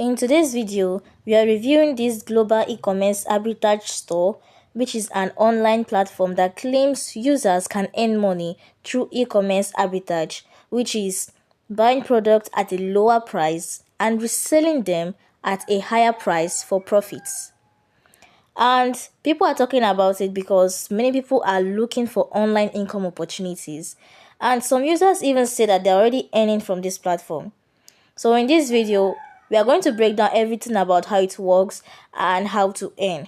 In today's video, we are reviewing this Global Ecommerce Arbitrage Store, which is an online platform that claims users can earn money through e-commerce arbitrage, which is buying products at a lower price and reselling them at a higher price for profits. And people are talking about it because many people are looking for online income opportunities, and some users even say that they're already earning from this platform. So in this video, we are going to break down everything about how it works and how to earn.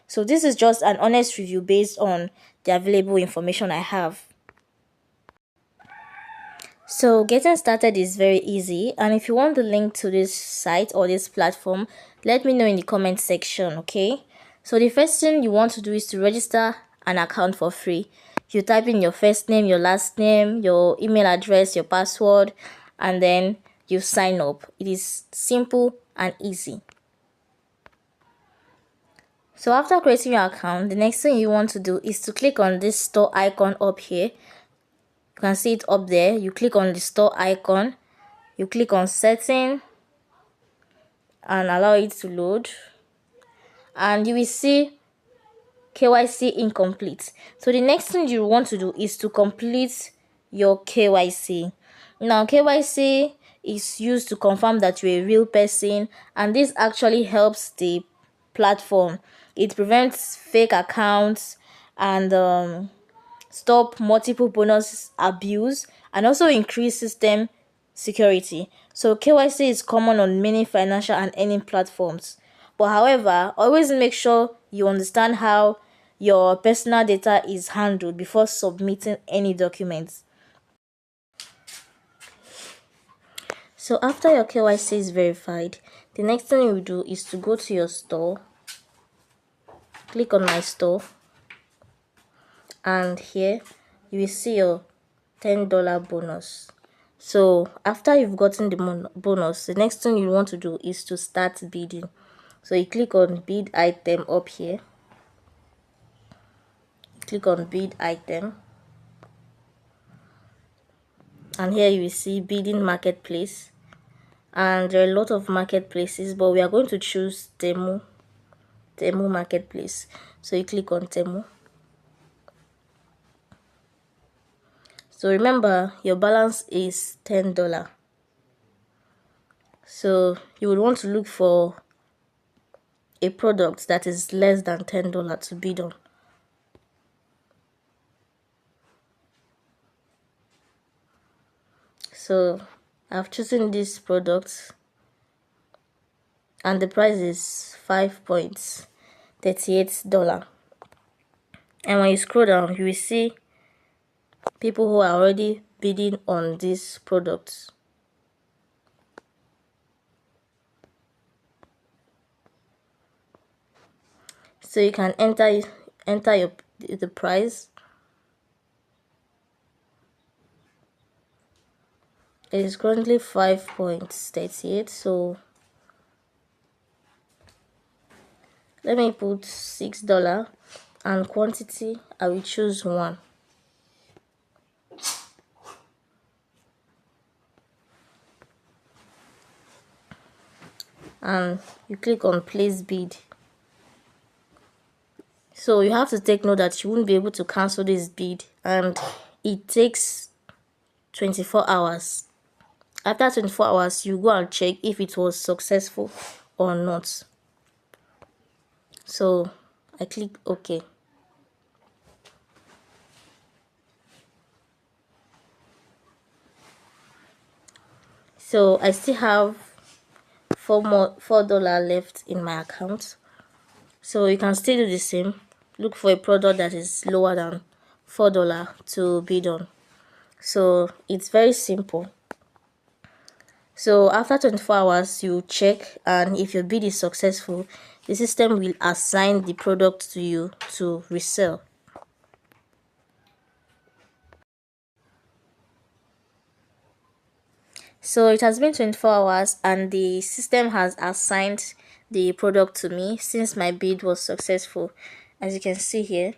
So this is just an honest review based on the available information I have. So getting started is very easy, and if you want the link to this site or this platform, let me know in the comment section, okay? So the first thing you want to do is to register an account for free. You type in your first name, your last name, your email address, your password, and then you sign up. It is simple and easy. So after creating your account, the next thing you want to do is to click on this store icon up here. You can see it up there. You click on the store icon, you click on setting and allow it to load, and you will see KYC incomplete. So the next thing you want to do is to complete your KYC. Now KYC is used to confirm that you're a real person, and this actually helps the platform. It prevents fake accounts and stop multiple bonus abuse, and also increase system security. So KYC is common on many financial and earning platforms. But however, always make sure you understand how your personal data is handled before submitting any documents. So after your KYC is verified, the next thing you do is to go to your store, click on my store, and here you will see your $10 bonus. So after you've gotten the bonus, the next thing you want to do is to start bidding. So you click on bid item up here, click on bid item, and here you will see bidding marketplace, and there are a lot of marketplaces, but we are going to choose Temu marketplace. So you click on Temu. So remember, your balance is $10. So you would want to look for a product that is less than $10 to bid on. So I've chosen this product and the price is $5.38. And when you scroll down, you will see people who are already bidding on these products. So you can enter the price. It is currently $5.38. So let me put $6, and quantity I will choose 1. And you click on place bid. So you have to take note that you won't be able to cancel this bid, and it takes 24 hours. After 24 hours, you go and check if it was successful or not. So I click OK. So I still have $4 left in my account. So you can still do the same. Look for a product that is lower than $4 to bid on. So it's very simple. So after 24 hours, you check, and if your bid is successful, the system will assign the product to you to resell. So it has been 24 hours and the system has assigned the product to me since my bid was successful, as you can see here.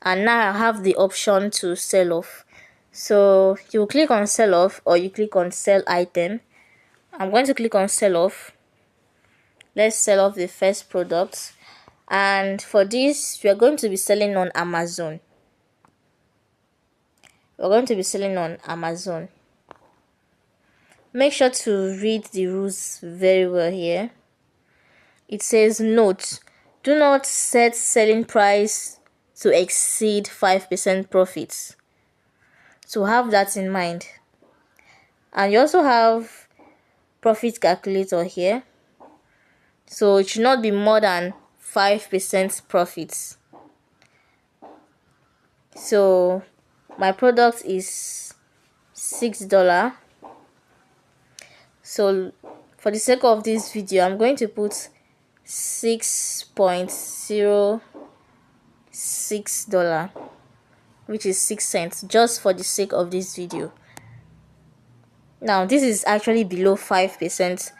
And now I have the option to sell off. So you click on sell off, or you click on sell item. I'm going to click on sell off, let's sell off the first product. And for this, we are going to be selling on Amazon. We're going to be selling on Amazon. Make sure to read the rules very well here. It says, note, do not set selling price to exceed 5% profits. So have that in mind. And you also have profit calculator here. So it should not be more than 5% profits. So my product is $6. So for the sake of this video, I'm going to put $6.06, which is 6 cents, just for the sake of this video. Now this is actually below 5%,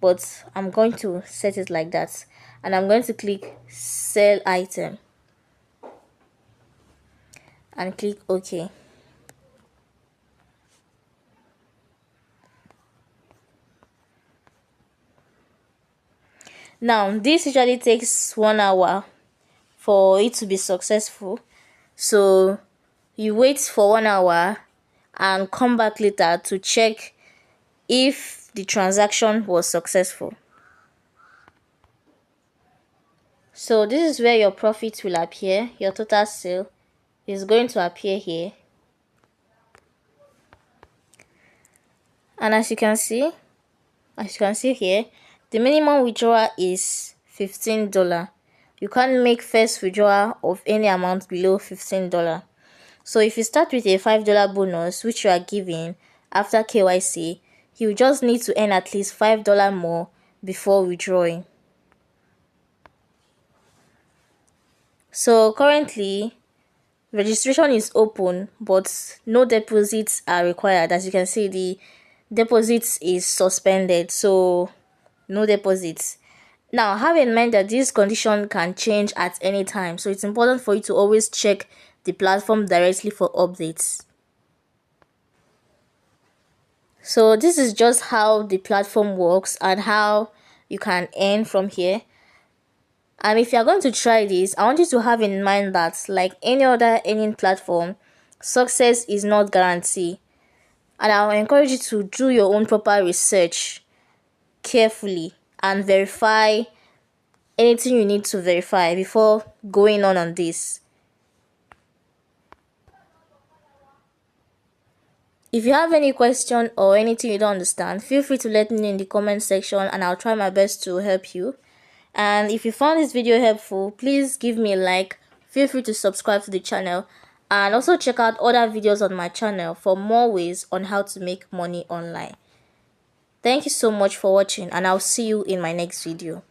but I'm going to set it like that, and I'm going to click sell item and click OK. Now this usually takes 1 hour for it to be successful, so you wait for 1 hour and come back later to check if the transaction was successful. So this is where your profit will appear. Your total sale is going to appear here, and as you can see here, the minimum withdrawal is $15. You can't make first withdrawal of any amount below $15. So if you start with a $5 bonus, which you are given after KYC, you just need to earn at least $5 more before withdrawing. So currently, registration is open, but no deposits are required. As you can see, the deposits is suspended, so no deposits. Now have in mind that this condition can change at any time, so it's important for you to always check the platform directly for updates. So this is just how the platform works and how you can earn from here. And if you're going to try this, I want you to have in mind that, like any other earning platform, success is not guaranteed. And I'll encourage you to do your own proper research carefully and verify anything you need to verify before going on this. If you have any question or anything you don't understand, feel free to let me know in the comment section and I'll try my best to help you. And if you found this video helpful, please give me a like, feel free to subscribe to the channel, and also check out other videos on my channel for more ways on how to make money online. Thank you so much for watching, and I'll see you in my next video.